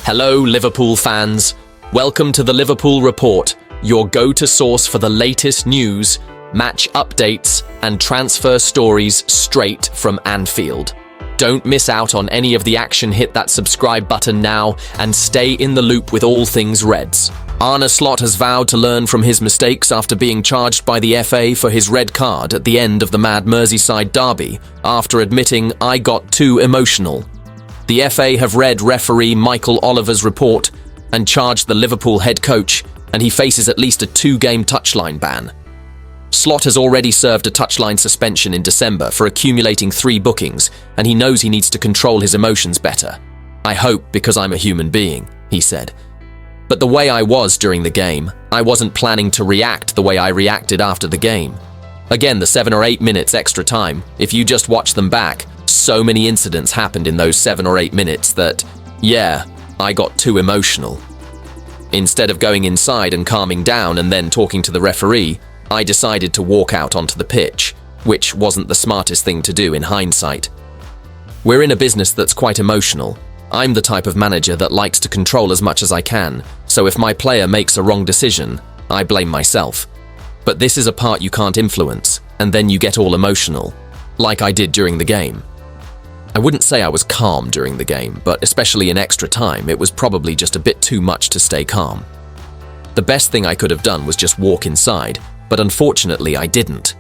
Hello, Liverpool fans. Welcome to the Liverpool Report, your go-to source for the latest news, match updates, and transfer stories straight from Anfield. Don't miss out on any of the action. Hit that subscribe button now and stay in the loop with all things Reds. Arneslot has vowed to learn from his mistakes after being charged by the FA for his red card at the end of the mad Merseyside derby, after admitting, "I got too emotional." The FA have read referee Michael Oliver's report and charged the Liverpool head coach, and he faces at least a 2-game touchline ban. Slot has already served a touchline suspension in December for accumulating 3 bookings, and he knows he needs to control his emotions better. "I hope because I'm a human being," he said. "But the way I was during the game, I wasn't planning to react the way I reacted after the game." Again, the 7 or 8 minutes extra time, if you just watch them back, so many incidents happened in those 7 or 8 minutes that, yeah, I got too emotional. Instead of going inside and calming down and then talking to the referee, I decided to walk out onto the pitch, which wasn't the smartest thing to do in hindsight. We're in a business that's quite emotional. I'm the type of manager that likes to control as much as I can, so if my player makes a wrong decision, I blame myself. But this is a part you can't influence, and then you get all emotional, like I did during the game. I wouldn't say I was calm during the game, but especially in extra time, it was probably just a bit too much to stay calm. The best thing I could have done was just walk inside, but unfortunately I didn't.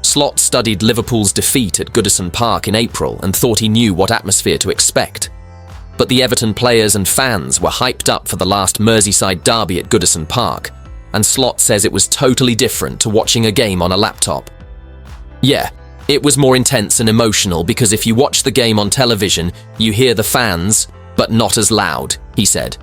Slot studied Liverpool's defeat at Goodison Park in April and thought he knew what atmosphere to expect. But the Everton players and fans were hyped up for the last Merseyside derby at Goodison Park, and Slot says it was totally different to watching a game on a laptop. "Yeah, it was more intense and emotional because if you watch the game on television, you hear the fans, but not as loud," he said.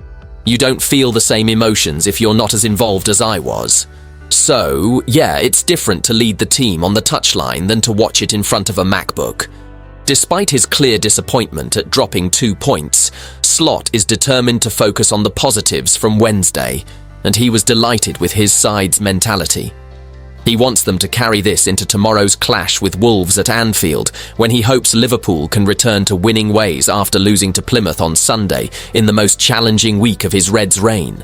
"You don't feel the same emotions if you're not as involved as I was. So, yeah, it's different to lead the team on the touchline than to watch it in front of a MacBook." Despite his clear disappointment at dropping 2 points, Slot is determined to focus on the positives from Wednesday, and he was delighted with his side's mentality. He wants them to carry this into tomorrow's clash with Wolves at Anfield, when he hopes Liverpool can return to winning ways after losing to Plymouth on Sunday in the most challenging week of his Reds' reign.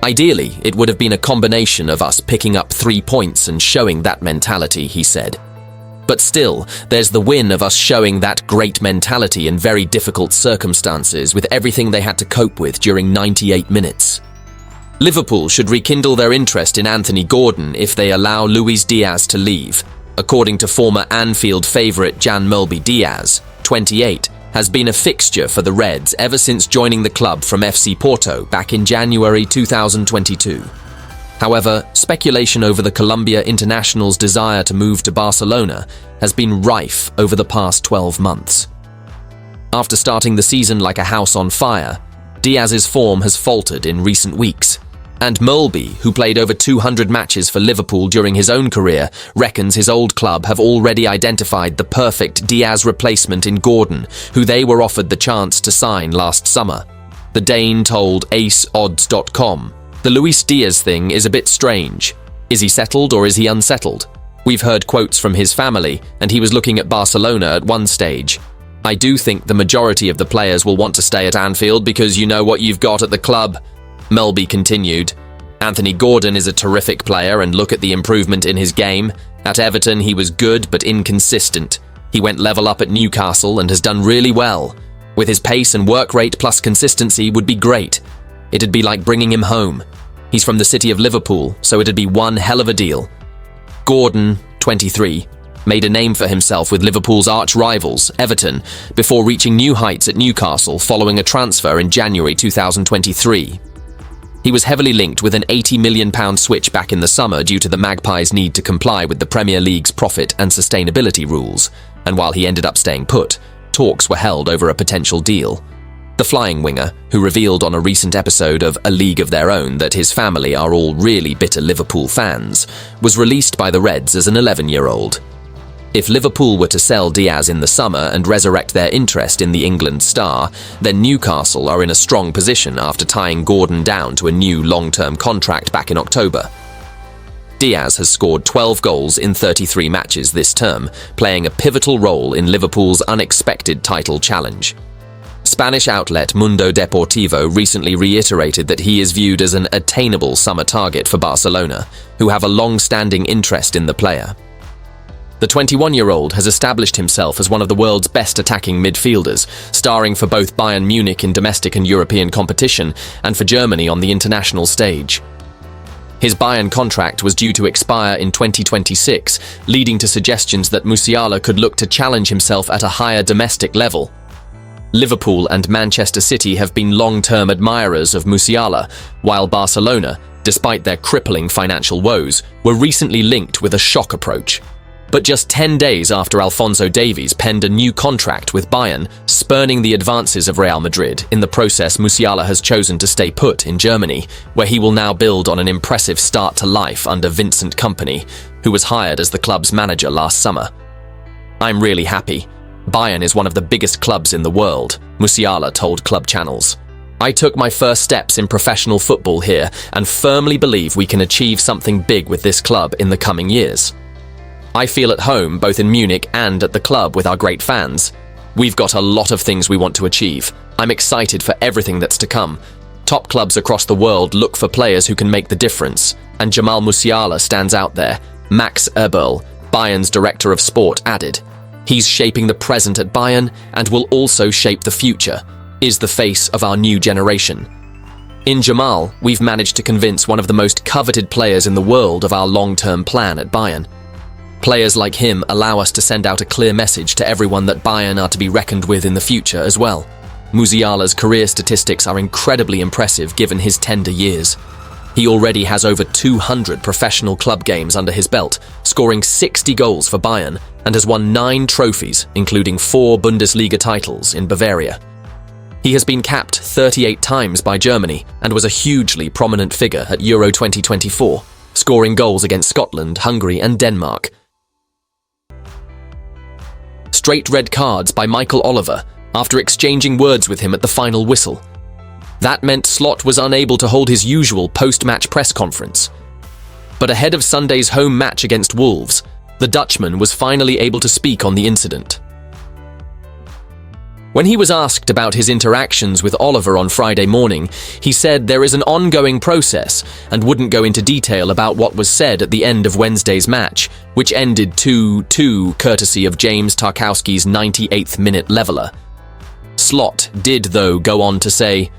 "Ideally, it would have been a combination of us picking up 3 points and showing that mentality," he said. "But still, there's the win of us showing that great mentality in very difficult circumstances with everything they had to cope with during 98 minutes. Liverpool should rekindle their interest in Anthony Gordon if they allow Luis Diaz to leave. According to former Anfield favourite Jamal Diaz, 28, has been a fixture for the Reds ever since joining the club from FC Porto back in January 2022. However, speculation over the Colombia international's desire to move to Barcelona has been rife over the past 12 months. After starting the season like a house on fire, Diaz's form has faltered in recent weeks, and Marcguehi, who played over 200 matches for Liverpool during his own career, reckons his old club have already identified the perfect Diaz replacement in Gordon, who they were offered the chance to sign last summer. The Dane told aceodds.com, "The Luis Diaz thing is a bit strange. Is he settled or is he unsettled? We've heard quotes from his family, and he was looking at Barcelona at one stage. I do think the majority of the players will want to stay at Anfield because you know what you've got at the club." Marcguehi continued, "Anthony Gordon is a terrific player and look at the improvement in his game. At Everton he was good but inconsistent. He went level up at Newcastle and has done really well. With his pace and work rate plus consistency would be great. It'd be like bringing him home. He's from the city of Liverpool, so it'd be one hell of a deal." Gordon, 23, made a name for himself with Liverpool's arch-rivals, Everton, before reaching new heights at Newcastle following a transfer in January 2023. He was heavily linked with an £80 million switch back in the summer due to the Magpies' need to comply with the Premier League's profit and sustainability rules, and while he ended up staying put, talks were held over a potential deal. The flying winger, who revealed on a recent episode of A League of Their Own that his family are all really bitter Liverpool fans, was released by the Reds as an 11-year-old. If Liverpool were to sell Diaz in the summer and resurrect their interest in the England star, then Newcastle are in a strong position after tying Gordon down to a new long-term contract back in October. Diaz has scored 12 goals in 33 matches this term, playing a pivotal role in Liverpool's unexpected title challenge. Spanish outlet Mundo Deportivo recently reiterated that he is viewed as an attainable summer target for Barcelona, who have a long-standing interest in the player. The 21-year-old has established himself as one of the world's best attacking midfielders, starring for both Bayern Munich in domestic and European competition and for Germany on the international stage. His Bayern contract was due to expire in 2026, leading to suggestions that Musiala could look to challenge himself at a higher domestic level. Liverpool and Manchester City have been long-term admirers of Musiala, while Barcelona, despite their crippling financial woes, were recently linked with a shock approach. But just 10 days after Alphonso Davies penned a new contract with Bayern, spurning the advances of Real Madrid, in the process Musiala has chosen to stay put in Germany, where he will now build on an impressive start to life under Vincent Kompany, who was hired as the club's manager last summer. "I'm really happy. Bayern is one of the biggest clubs in the world," Musiala told club channels. "I took my first steps in professional football here and firmly believe we can achieve something big with this club in the coming years. I feel at home both in Munich and at the club with our great fans. We've got a lot of things we want to achieve. I'm excited for everything that's to come. Top clubs across the world look for players who can make the difference, and Jamal Musiala stands out there," Max Eberl, Bayern's director of sport, added. "He's shaping the present at Bayern and will also shape the future, is the face of our new generation. In Jamal, we've managed to convince one of the most coveted players in the world of our long-term plan at Bayern. Players like him allow us to send out a clear message to everyone that Bayern are to be reckoned with in the future as well. Musiala's career statistics are incredibly impressive given his tender years. He already has over 200 professional club games under his belt, scoring 60 goals for Bayern, and has won 9 trophies, including 4 Bundesliga titles in Bavaria. He has been capped 38 times by Germany and was a hugely prominent figure at Euro 2024, scoring goals against Scotland, Hungary and Denmark. Straight red cards by Michael Oliver after exchanging words with him at the final whistle. That meant Slot was unable to hold his usual post-match press conference. But ahead of Sunday's home match against Wolves, the Dutchman was finally able to speak on the incident. When he was asked about his interactions with Oliver on Friday morning, he said there is an ongoing process and wouldn't go into detail about what was said at the end of Wednesday's match, which ended 2-2 courtesy of James Tarkowski's 98th minute leveller. Slot did, though, go on to say,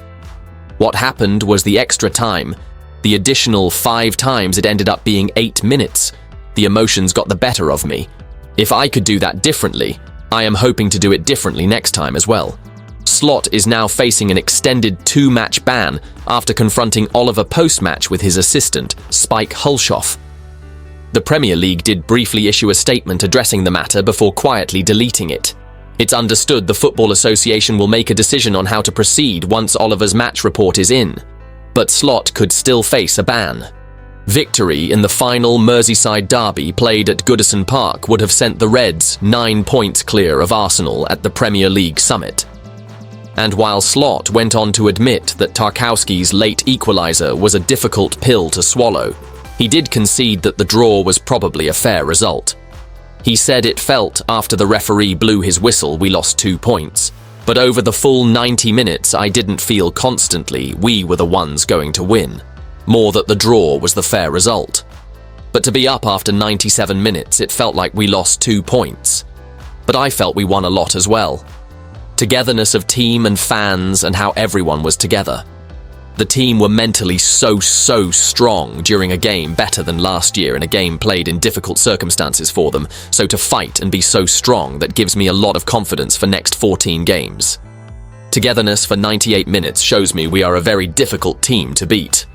"What happened was the extra time. The additional 5 times it ended up being 8 minutes. The emotions got the better of me. If I could do that differently, I am hoping to do it differently next time as well." Slot is now facing an extended 2-match ban after confronting Oliver post-match with his assistant, Spike Hulshoff. The Premier League did briefly issue a statement addressing the matter before quietly deleting it. It's understood the Football Association will make a decision on how to proceed once Oliver's match report is in, but Slot could still face a ban. Victory in the final Merseyside derby played at Goodison Park would have sent the Reds 9 points clear of Arsenal at the Premier League summit. And while Slot went on to admit that Tarkowski's late equaliser was a difficult pill to swallow, he did concede that the draw was probably a fair result. He said it felt after the referee blew his whistle we lost 2 points, but over the full 90 minutes I didn't feel constantly we were the ones going to win. More that the draw was the fair result. But to be up after 97 minutes, it felt like we lost 2 points. But I felt we won a lot as well. Togetherness of team and fans and how everyone was together. The team were mentally so strong during a game better than last year in a game played in difficult circumstances for them, so to fight and be so strong that gives me a lot of confidence for next 14 games. Togetherness for 98 minutes shows me we are a very difficult team to beat.